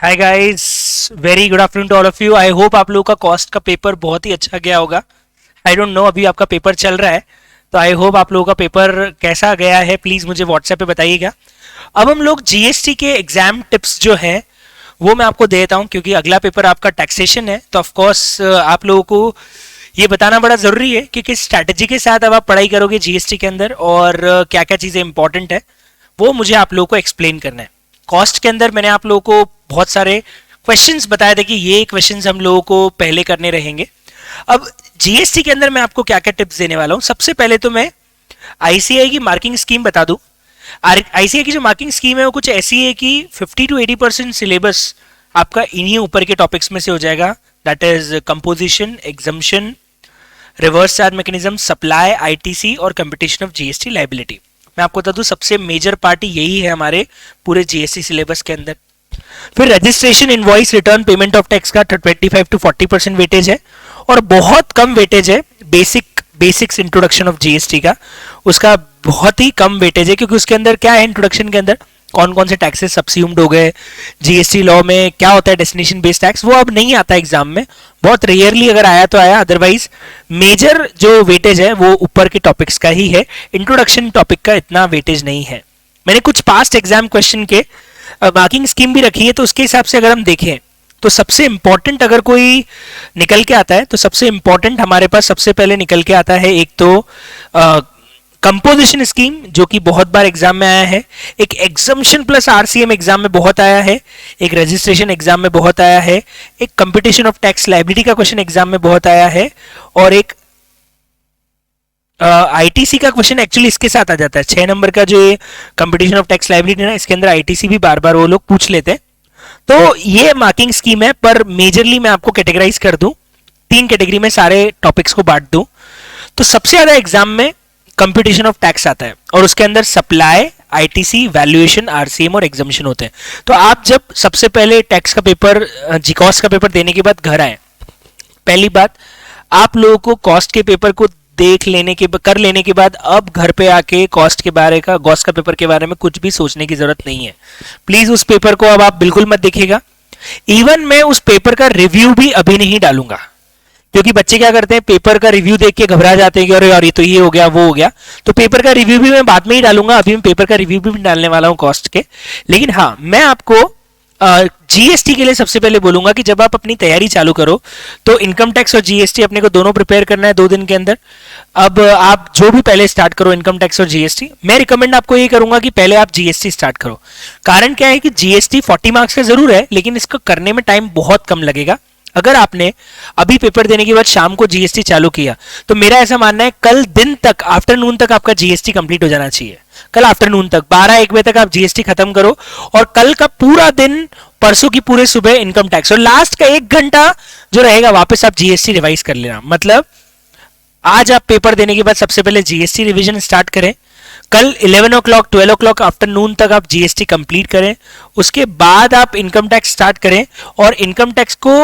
Hi guys, very good afternoon to all of you. I hope आप लोगों का cost का पेपर बहुत ही अच्छा गया होगा। आई डोंट नो, अभी आपका पेपर चल रहा है, तो आई होप आप लोगों का पेपर कैसा गया है प्लीज़ मुझे व्हाट्सएप पे बताइएगा। अब हम लोग जीएसटी के एग्जाम टिप्स जो है वो मैं आपको देता हूँ, क्योंकि अगला पेपर आपका टैक्सेशन है, तो ऑफकोर्स आप लोगों को ये बताना बड़ा ज़रूरी है कि किस स्ट्रैटेजी के साथ अब आप पढ़ाई करोगे जीएसटी के अंदर और क्या क्या चीज़ें इंपॉर्टेंट है वो मुझे आप लोगों को एक्सप्लेन करना है। कॉस्ट के अंदर मैंने आप लोगों को बहुत सारे क्वेश्चंस बताए थे कि ये क्वेश्चंस हम लोगों को पहले करने रहेंगे। अब जीएसटी के अंदर मैं आपको क्या क्या टिप्स देने वाला हूं। सबसे पहले तो मैं आईसीआई की मार्किंग स्कीम बता दूं। आईसीआई की जो मार्किंग स्कीम है वो कुछ ऐसी है कि 50 to 80% सिलेबस आपका इन्हीं ऊपर के टॉपिक्स में से हो जाएगा। That is composition, exemption, reverse charge mechanism, supply, ITC और कंपटीशन ऑफ जीएसटी लाइबिलिटी। मैं आपको बता दूं सबसे मेजर पार्ट यही है हमारे पूरे जीएसटी सिलेबस के अंदर। फिर registration, invoice, return, payment of tax का 25 to 40% वेटेज है और बहुत कम वेटेज है बेसिक्स इंट्रोडक्शन ऑफ जीएसटी का। उसका बहुत ही कम वेटेज है, क्योंकि उसके अंदर क्या है, इंट्रोडक्शन के अंदर कौन कौन से टैक्सेस सब्स्यूम्ड हो गए, जीएसटी लॉ में क्या होता है डेस्टिनेशन बेस्ड टैक्स, वो अब नहीं आता एग्जाम में। बहुत रेयरली अगर आया तो आया, अदरवाइज मेजर जो वेटेज है वो ऊपर के टॉपिक्स का ही है। इंट्रोडक्शन टॉपिक का इतना वेटेज नहीं है। मैंने कुछ पास्ट एग्जाम क्वेश्चन के मार्किंग स्कीम भी रखी है, तो उसके हिसाब से अगर हम देखें तो सबसे इंपॉर्टेंट अगर कोई निकल के आता है तो सबसे इंपॉर्टेंट हमारे पास सबसे पहले निकल के आता है एक तो कंपोजिशन स्कीम, जो कि बहुत बार एग्जाम में आया है। एक एग्जम्पशन प्लस आरसीएम एग्जाम में बहुत आया है। एक रजिस्ट्रेशन एग्जाम में बहुत आया है। एक कंपटीशन ऑफ टैक्स लाइबिलिटी का क्वेश्चन एग्जाम में बहुत आया है। और एक आईटीसी का क्वेश्चन एक्चुअली इसके साथ आ जाता है। 6 नंबर का जो कंपटीशन ऑफ टैक्स लाइबिलिटी ना, इसके अंदर आईटीसी भी बार बार वो लोग पूछ लेते हैं। तो ये मार्किंग स्कीम है, पर मेजरली मैं आपको कैटेगराइज कर दूं, 3 कैटेगरी में सारे टॉपिक्स को बांट दूं। तो सबसे ज्यादा एग्जाम में कंपटीशन ऑफ टैक्स आता है और उसके अंदर सप्लाई, आईटीसी, वैल्यूएशन, आरसीएम और एग्जम्पशन होते हैं। तो आप जब सबसे पहले टैक्स का पेपर, जीकॉस का पेपर देने के बाद घर आए, पहली बात आप लोगों को कॉस्ट के पेपर को कर लेने के बाद अब घर पे आके कॉस्ट के बारे का, गॉस का पेपर के बारे में कुछ भी सोचने की जरूरत नहीं है। प्लीज उस पेपर को अब आप बिल्कुल मत देखिएगा। इवन मैं उस पेपर का रिव्यू भी अभी नहीं डालूंगा, क्योंकि बच्चे क्या करते हैं, पेपर का रिव्यू देख के घबरा जाते हैं कि अरे यार ये तो ये हो गया वो हो गया। तो पेपर का रिव्यू भी मैं बाद में ही डालूंगा, अभी मैं पेपर का रिव्यू भी डालने वाला हूं कॉस्ट के। लेकिन हाँ, मैं आपको जीएसटी के लिए सबसे पहले बोलूंगा कि जब आप अपनी तैयारी चालू करो तो इनकम टैक्स और जीएसटी अपने को दोनों प्रिपेयर करना है 2 दिन के अंदर। अब आप जो भी पहले स्टार्ट करो, इनकम टैक्स और जीएसटी, मैं रिकमेंड आपको ये करूंगा कि पहले आप जीएसटी स्टार्ट करो। कारण क्या है कि जीएसटी 40 मार्क्स का जरूर है, लेकिन इसको करने में टाइम बहुत कम लगेगा। अगर आपने अभी पेपर देने के बाद शाम को जीएसटी चालू किया तो मेरा ऐसा मानना है कल दिन तक, आफ्टरनून तक आपका जीएसटी कंप्लीट हो जाना चाहिए। कल आफ्टरनून तक 12-1 बजे तक आप जीएसटी खत्म करो और कल का पूरा दिन, परसों की पूरे सुबह इनकम टैक्स, और लास्ट का 1 घंटा जो रहेगा वापस आप जीएसटी रिवाइज कर लेना। मतलब आज आप पेपर देने के बाद सबसे पहले जीएसटी रिवीजन स्टार्ट करें, कल 11 o'clock 12 o'clock आफ्टरनून तक आप जीएसटी कंप्लीट करें, उसके बाद आप इनकम टैक्स स्टार्ट करें और इनकम टैक्स को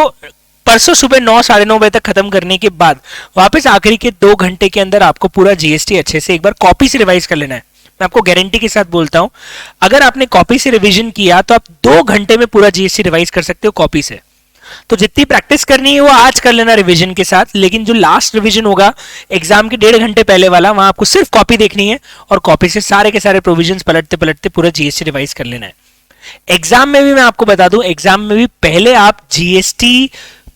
परसों सुबह 9-9:30 बजे तक खत्म करने के बाद वापस आखिरी के 2 घंटे के अंदर आपको पूरा जीएसटी अच्छे से एक बार कॉपी से रिवाइज कर लेना है। मैं आपको गारंटी के साथ बोलता हूं, अगर आपने कॉपी से रिवीजन किया तो आप 2 घंटे में पूरा जीएसटी रिवाइज कर सकते हो कॉपी से। तो जितनी प्रैक्टिस करनी है वो आज कर लेना रिवीजन के साथ, लेकिन जो लास्ट रिवीजन होगा एग्जाम के 1.5 घंटे पहले वाला, वहां आपको सिर्फ कॉपी देखनी है और कॉपी से सारे के सारे प्रोविजंस पलटते पलटते पूरा जीएसटी रिवाइज कर लेना है। एग्जाम में भी मैं आपको बता दूं, एग्जाम में भी पहले आप जीएसटी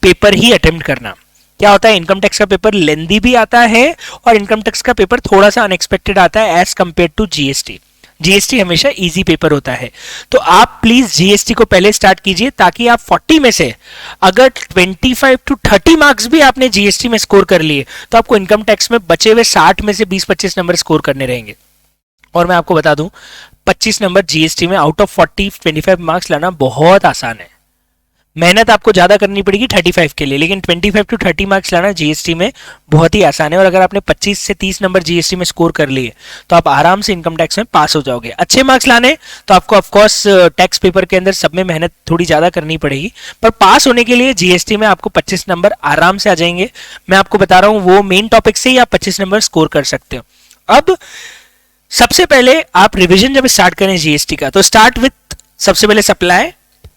पेपर ही अटेम्प्ट करना। क्या होता है, इनकम टैक्स का पेपर लेंदी भी आता है और इनकम टैक्स का पेपर थोड़ा सा अनएक्सपेक्टेड आता है as compare to GST. GST हमेशा इजी पेपर होता है। तो आप प्लीज जीएसटी को पहले स्टार्ट कीजिए, ताकि आप 40 में से अगर 25 to 30 मार्क्स भी आपने जीएसटी में स्कोर कर लिए तो आपको इनकम टैक्स में बचे हुए 60 में से 20-25 नंबर स्कोर करने रहेंगे। और मैं आपको बता दूं, 25 नंबर जीएसटी में आउट ऑफ 40 25 मार्क्स लाना बहुत आसान है। मेहनत आपको ज्यादा करनी पड़ेगी 35 के लिए, लेकिन 25 to 30 मार्क्स लाना जीएसटी में बहुत ही आसान है। और अगर आपने 25 से 30 नंबर जीएसटी में स्कोर कर लिए तो आप आराम से इनकम टैक्स में पास हो जाओगे। अच्छे मार्क्स लाने तो आपको ऑफकोर्स टैक्स पेपर के अंदर सब में मेहनत थोड़ी ज्यादा करनी पड़ेगी, पर पास होने के लिए जीएसटी में आपको 25 नंबर आराम से आ जाएंगे। मैं आपको बता रहा हूं, वो मेन टॉपिक से ही आप 25 नंबर स्कोर कर सकते हो। अब सबसे पहले आप रिविजन जब स्टार्ट करें जीएसटी का, तो स्टार्ट विथ सबसे पहले सप्लाई,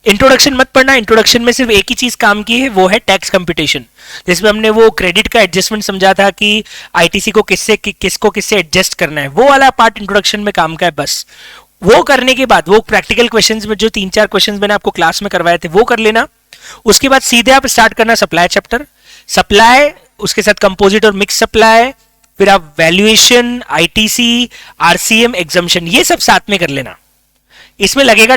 इंट्रोडक्शन मत पढ़ना, इंट्रोडक्शन में सिर्फ एक ही चीज काम की है, वो है टैक्स कंप्यूटेशन, जिसमें हमने वो क्रेडिट का एडजस्टमेंट समझा था कि आईटीसी को किसको किससे एडजस्ट करना है, वो वाला पार्ट इंट्रोडक्शन में काम का है बस। वो करने के बाद वो प्रैक्टिकल क्वेश्चंस में जो 3-4 क्वेश्चंस मैंने आपको क्लास में करवाए थे वो कर लेना। उसके बाद सीधे आप स्टार्ट करना सप्लाई चैप्टर, सप्लाई उसके साथ कंपोजिट और मिक्स सप्लाई, फिर आप वैल्यूएशन, आईटीसी, आरसीएम, एग्जम्पशन, ये सब साथ में कर लेना। इसमें लगेगा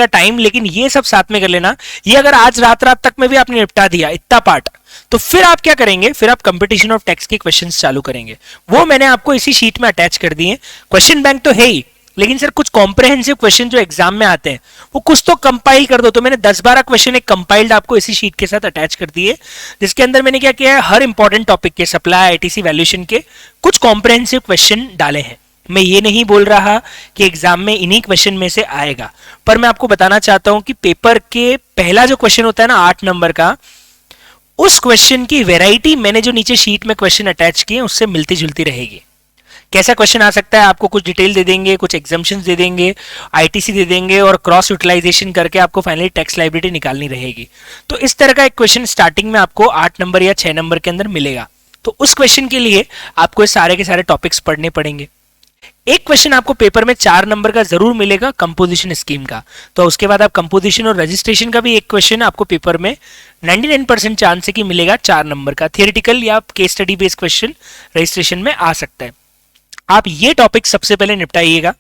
टाइम, लेकिन ये सब साथ में कर लेना। ये अगर आज रात तक में भी आपने निपटा दिया इतना पार्ट, तो फिर आप क्या करेंगे, फिर आप कंपटीशन ऑफ टेक्स्ट के क्वेश्चंस चालू करेंगे। वो मैंने आपको इसी शीट में अटैच कर दिए। क्वेश्चन बैंक तो है ही, लेकिन सर कुछ कॉम्प्रहेंसिव क्वेश्चन जो एग्जाम में आते हैं वो कुछ तो कंपाइल कर दो, तो मैंने 10-12 क्वेश्चन एक कंपाइल्ड आपको इसी शीट के साथ अटैच कर दिए, जिसके अंदर मैंने क्या किया है, हर इंपॉर्टेंट टॉपिक के सप्लाई, आईटीसी, वैल्यूएशन के कुछ कॉम्प्रहेंसिव क्वेश्चन डाले हैं। मैं ये नहीं बोल रहा कि एग्जाम में इन्हीं क्वेश्चन में से आएगा, पर मैं आपको बताना चाहता हूं कि पेपर के पहला जो क्वेश्चन होता है ना 8 नंबर का, उस क्वेश्चन की वैरायटी मैंने जो नीचे शीट में क्वेश्चन अटैच किए उससे मिलती जुलती रहेगी। कैसा क्वेश्चन आ सकता है, आपको कुछ डिटेल दे देंगे, कुछ एग्जाम्पशंस दे देंगे, आईटीसी दे देंगे, और क्रॉस यूटिलाइजेशन करके आपको फाइनली टैक्स लायबिलिटी निकालनी रहेगी। तो इस तरह का एक क्वेश्चन स्टार्टिंग में आपको 8 नंबर या 6 नंबर के अंदर मिलेगा। तो उस क्वेश्चन के लिए आपको सारे के सारे टॉपिक्स पढ़ने पड़ेंगे। एक क्वेश्चन आपको पेपर में 4 नंबर का जरूर मिलेगा कंपोजिशन स्कीम का, तो उसके बाद आप कंपोजिशन और रजिस्ट्रेशन का भी एक क्वेश्चन आपको पेपर में 99% चांस है कि मिलेगा 4 नंबर का, थियोरेटिकल या case study based question registration में आ सकता है। आप ये टॉपिक सबसे पहले निपटाइएगा,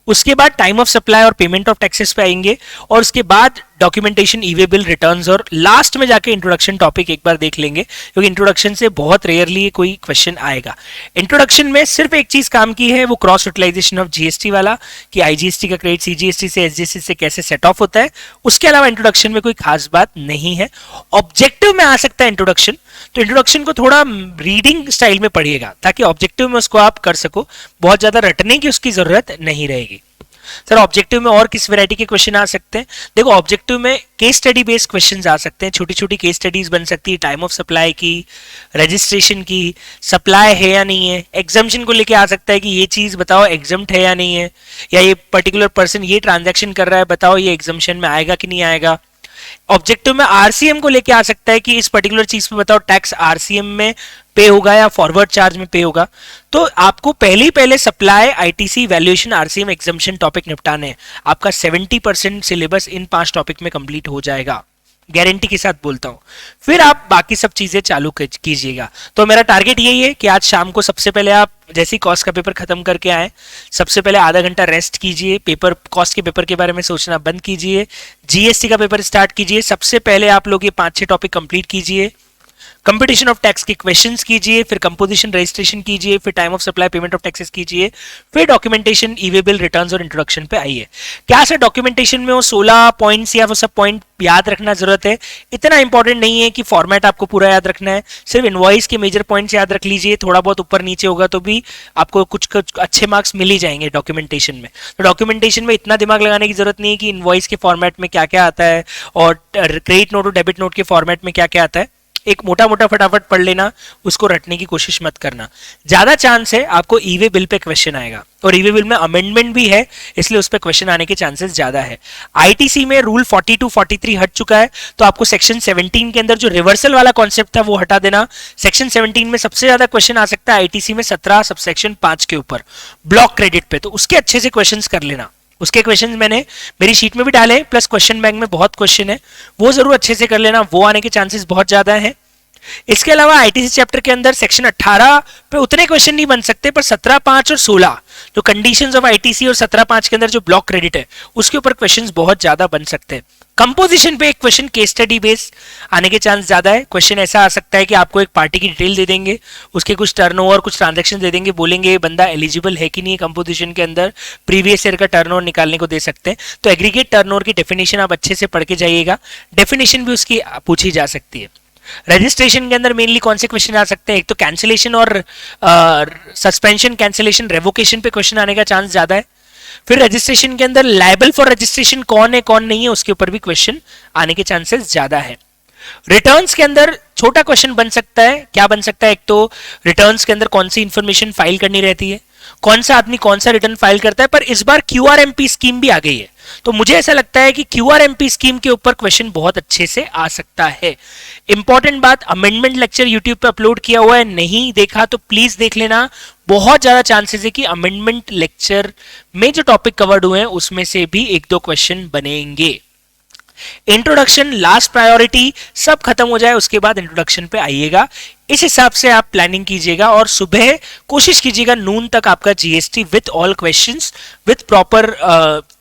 उसके बाद टाइम ऑफ सप्लाई और पेमेंट ऑफ टैक्सेस पे आएंगे, और उसके बाद डॉक्यूमेंटेशन, ई वे बिल, रिटर्न्स, और लास्ट में जाके इंट्रोडक्शन टॉपिक एक बार देख लेंगे, क्योंकि इंट्रोडक्शन से बहुत रेयरली कोई क्वेश्चन आएगा। इंट्रोडक्शन में सिर्फ एक चीज काम की है, वो क्रॉस यूटिलाइजेशन ऑफ जीएसटी वाला, कि आईजीएसटी का क्रेडिट सीजीएसटी से एसजीएसटी से कैसे सेट ऑफ होता है। उसके अलावा इंट्रोडक्शन में कोई खास बात नहीं है। ऑब्जेक्टिव में आ सकता है इंट्रोडक्शन, तो इंट्रोडक्शन को थोड़ा रीडिंग स्टाइल में पढ़िएगा ताकि ऑब्जेक्टिव में उसको आप कर सको, बहुत ज्यादा रटने की उसकी जरूरत नहीं रहेगी। सर ऑब्जेक्टिव में और किस वैरायटी के क्वेश्चन आ सकते हैं, देखो ऑब्जेक्टिव में केस स्टडी बेस्ड क्वेश्चंस आ सकते हैं, छोटी छोटी केस स्टडीज बन सकती है, टाइम ऑफ सप्लाई की, रजिस्ट्रेशन की, सप्लाई है या नहीं है, एग्जम्पशन को लेके आ सकता है कि ये चीज बताओ एग्जम्प्ट है या नहीं है, या ये पर्टिकुलर पर्सन ये ट्रांजैक्शन कर रहा है, बताओ ये एग्जम्पशन में आएगा कि नहीं आएगा। ऑब्जेक्टिव में आरसीएम को लेके आ सकता है कि इस पर्टिकुलर चीज पे बताओ टैक्स आरसीएम में पे होगा या फॉरवर्ड चार्ज में पे होगा। तो आपको पहले supply, ITC, valuation, RCM, exemption topic निपटाने हैं। आपका 70% सिलेबस इन 5 टॉपिक में कंप्लीट हो जाएगा, गारंटी के साथ बोलता हूं। फिर आप बाकी सब चीजें चालू कीजिएगा। तो मेरा टारगेट यही है कि आज शाम को सबसे पहले आप जैसे ही कॉस्ट का पेपर खत्म करके आए, सबसे पहले आधा घंटा रेस्ट कीजिए, पेपर कॉस्ट के पेपर के बारे में सोचना बंद कीजिए, जीएसटी का पेपर स्टार्ट कीजिए। सबसे पहले आप लोग ये 5-6 टॉपिक कंप्लीट कीजिए, कंपटीशन ऑफ टैक्स के क्वेश्चंस कीजिए, फिर कंपोजिशन, रजिस्ट्रेशन कीजिए, फिर time of supply, payment of taxes कीजिए, फिर डॉक्यूमेंटेशन, ई वे बिल, रिटर्न्स और इंट्रोडक्शन पे आइए। क्या सर डॉक्यूमेंटेशन में वो 16 पॉइंट्स या वो सब पॉइंट याद रखना जरूरत है? इतना इंपॉर्टेंट नहीं है कि फॉर्मेट आपको पूरा याद रखना है, सिर्फ इनवॉइस के मेजर पॉइंट्स याद रख लीजिए, थोड़ा बहुत ऊपर नीचे होगा तो भी आपको कुछ अच्छे मार्क्स मिल ही जाएंगे डॉक्यूमेंटेशन में। तो डॉक्यूमेंटेशन में इतना दिमाग लगाने की जरूरत नहीं है कि इनवॉइस के फॉर्मेट में क्या क्या आता है और क्रेडिट नोट और डेबिट नोट के फॉर्मेट में क्या क्या आता है। एक मोटा मोटा फटाफट पढ़ लेना, उसको रटने की कोशिश मत करना। ज्यादा चांस है आपको ई वे बिल पे क्वेश्चन आएगा, और ई वे बिल में अमेंडमेंट भी है, इसलिए उस पे क्वेश्चन आने के चांसेस ज्यादा है। आईटीसी में रूल 42-43 हट चुका है, तो आपको सेक्शन 17 के अंदर जो रिवर्सल वाला कॉन्सेप्ट था वो हटा देना। सेक्शन 17 में सबसे ज्यादा क्वेश्चन आ सकता है आईटीसी में 17 सबसेक्शन 5 के ऊपर ब्लॉक क्रेडिट पे, तो उसके अच्छे से क्वेश्चन कर लेना। उसके क्वेश्चन मैंने मेरी शीट में भी डाले, प्लस क्वेश्चन बैंक में बहुत क्वेश्चन है, वो जरूर अच्छे से कर लेना, वो आने के चांसेस बहुत ज्यादा हैं। इसके अलावा आईटीसी चैप्टर के अंदर सेक्शन 18 पे उतने क्वेश्चन नहीं बन सकते, पर 17, 5 और 16 जो कंडीशंस ऑफ आईटीसी और 17, 5 के अंदर जो ब्लॉक क्रेडिट है उसके ऊपर क्वेश्चंस बहुत ज्यादा बन सकते हैं। कंपोजिशन पे एक क्वेश्चन केस स्टडी बेस्ड आने के चांस ज्यादा है। क्वेश्चन ऐसा आ सकता है कि आपको एक पार्टी की डिटेल दे देंगे, उसके कुछ टर्नओवर, कुछ ट्रांजैक्शन दे देंगे, बोलेंगे ये बंदा एलिजिबल है कि नहीं है कंपोजिशन के अंदर, प्रीवियस ईयर का टर्नओवर निकालने को दे सकते हैं। तो एग्रीगेट टर्नओवर की डेफिनेशन आप अच्छे से पढ़ के जाइएगा, डेफिनेशन भी उसकी पूछी जा सकती है। रजिस्ट्रेशन के अंदर मेनली कौन से क्वेश्चन आ सकते हैं, एक तो कैंसिलेशन और सस्पेंशन, कैंसिलेशन, रेवोकेशन पे क्वेश्चन आने का चांस ज्यादा है। फिर रजिस्ट्रेशन के अंदर लायबल फॉर रजिस्ट्रेशन कौन है कौन नहीं है उसके ऊपर भी क्वेश्चन आने के चांसेस ज्यादा है। रिटर्न्स के अंदर छोटा क्वेश्चन बन सकता है, क्या बन सकता है, एक तो रिटर्न्स के अंदर कौन सी इंफॉर्मेशन फाइल करनी रहती है, कौन सा आदमी कौन सा रिटर्न फाइल करता है, पर इस बार क्यूआरएमपी स्कीम भी आ गई है, तो मुझे ऐसा लगता है कि क्यूआरएमपी स्कीम के ऊपर क्वेश्चन बहुत अच्छे से आ सकता है। इंपॉर्टेंट बात, अमेंडमेंट लेक्चर यूट्यूब पे अपलोड किया हुआ है, नहीं देखा तो प्लीज देख लेना। बहुत ज्यादा चांसेस है कि अमेंडमेंट लेक्चर में जो टॉपिक कवर्ड हुए हैं उसमें से भी एक दो क्वेश्चन बनेंगे। इंट्रोडक्शन लास्ट प्रायोरिटी, सब खत्म हो जाए उसके बाद इंट्रोडक्शन पे आइएगा। इस हिसाब से आप प्लानिंग कीजिएगा और सुबह कोशिश कीजिएगा नून तक आपका GST with all questions with proper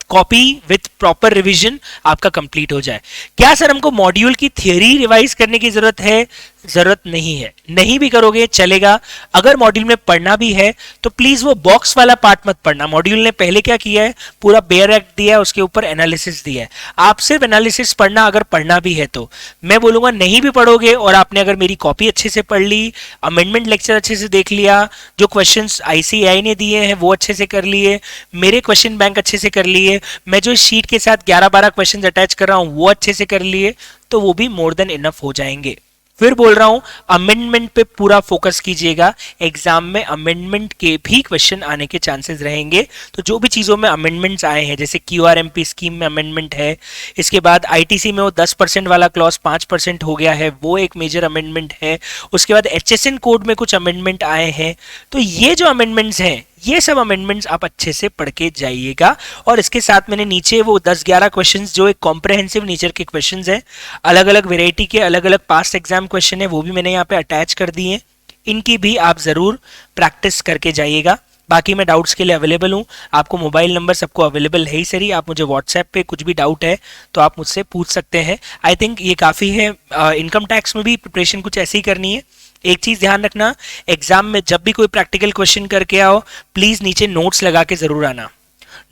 copy with proper revision आपका कंप्लीट हो जाए। क्या सर हमको मॉड्यूल की थियरी रिवाइज करने की जरूरत है? जरूरत नहीं है, नहीं भी करोगे चलेगा। अगर मॉड्यूल में पढ़ना भी है तो प्लीज वो बॉक्स वाला पार्ट मत पढ़ना। मॉड्यूल ने पहले क्या किया है, पूरा बेयर एक्ट दिया है, उसके ऊपर एनालिसिस दिया है। आप सिर्फ एनालिसिस पढ़ना, अगर पढ़ना भी है तो मैं बोलूंगा नहीं भी पढ़ोगे और आपने अगर मेरी कॉपी अच्छे से पढ़ ली, अमेंडमेंट लेक्चर अच्छे से देख लिया, जो क्वेश्चंस आईसीएआई ने दिए हैं वो अच्छे से कर लिए, मेरे क्वेश्चन बैंक अच्छे से कर लिए, मैं जो शीट के साथ 11-12 क्वेश्चन अटैच कर रहा हूं वो अच्छे से कर लिए, तो वो भी मोर देन इनफ हो जाएंगे। फिर बोल रहा हूं अमेंडमेंट पे पूरा फोकस कीजिएगा, एग्जाम में अमेंडमेंट के भी क्वेश्चन आने के चांसेस रहेंगे। तो जो भी चीजों में अमेंडमेंट्स आए हैं, जैसे क्यूआरएमपी स्कीम में अमेंडमेंट है, इसके बाद आईटीसी में वो 10% वाला क्लॉज 5% हो गया है, वो एक मेजर अमेंडमेंट है, उसके बाद एचएसएन कोड में कुछ अमेंडमेंट आए हैं। तो ये जो अमेंडमेंट्स हैं, ये सब अमेंडमेंट्स आप अच्छे से पढ़ के जाइएगा। और इसके साथ मैंने नीचे वो 10-11 क्वेश्चंस जो एक कॉम्प्रहेंसिव नेचर के क्वेश्चंस हैं, अलग अलग वेराइटी के अलग अलग पास्ट एग्जाम क्वेश्चन है, वो भी मैंने यहाँ पे अटैच कर दिए हैं। इनकी भी आप जरूर प्रैक्टिस करके जाइएगा। बाकी मैं डाउट्स के लिए अवेलेबल हूँ, आपको मोबाइल नंबर सबको अवेलेबल है ही सरी, आप मुझे व्हाट्सएप पे कुछ भी डाउट है तो आप मुझसे पूछ सकते हैं। आई थिंक ये काफ़ी है। इनकम टैक्स में भी प्रिपरेशन कुछ ऐसी ही करनी है। एक चीज ध्यान रखना, एग्जाम में जब भी कोई प्रैक्टिकल क्वेश्चन करके आओ, प्लीज नीचे नोट्स लगा के जरूर आना।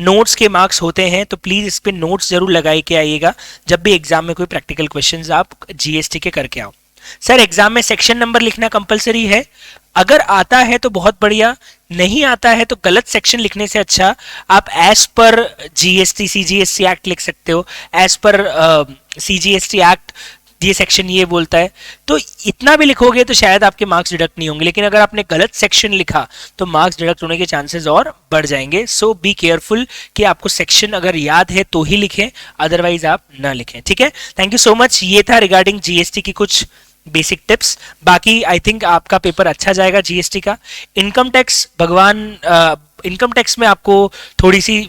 नोट्स के मार्क्स होते हैं तो प्लीज इस पे नोट्स जरूर लगाए के आइएगा जब भी एग्जाम में कोई प्रैक्टिकल क्वेश्चंस आप जीएसटी के करके आओ। सर एग्जाम में सेक्शन नंबर लिखना कंपलसरी है? अगर आता है तो बहुत बढ़िया, नहीं आता है तो गलत सेक्शन लिखने से अच्छा आप as per GST CGST act लिख सकते हो। एज पर सीजीएसटी एक्ट ये सेक्शन ये बोलता है, तो इतना भी लिखोगे तो शायद आपके मार्क्स डिडक्ट नहीं होंगे। लेकिन अगर आपने गलत सेक्शन लिखा तो मार्क्स डिडक्ट होने के चांसेस और बढ़ जाएंगे। सो बी केयरफुल कि आपको सेक्शन अगर याद है तो ही लिखें, अदरवाइज आप ना लिखें। ठीक है, थैंक यू सो मच। ये था रिगार्डिंग जीएसटी की कुछ बेसिक टिप्स। बाकी आई थिंक आपका पेपर अच्छा जाएगा जीएसटी का। इनकम टैक्स इनकम टैक्स में आपको थोड़ी सी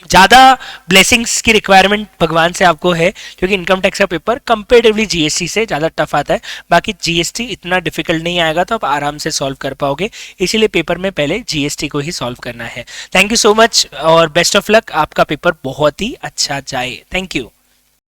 ज्यादा ब्लेसिंग्स की रिक्वायरमेंट भगवान से आपको है, क्योंकि इनकम टैक्स का पेपर कंपेरेटिवली जीएसटी से ज्यादा टफ आता है। बाकी जीएसटी इतना डिफिकल्ट नहीं आएगा, तो आप आराम से सॉल्व कर पाओगे। इसीलिए पेपर में पहले जीएसटी को ही सॉल्व करना है। थैंक यू सो मच और बेस्ट ऑफ लक। आपका पेपर बहुत ही अच्छा जाए। Thank you.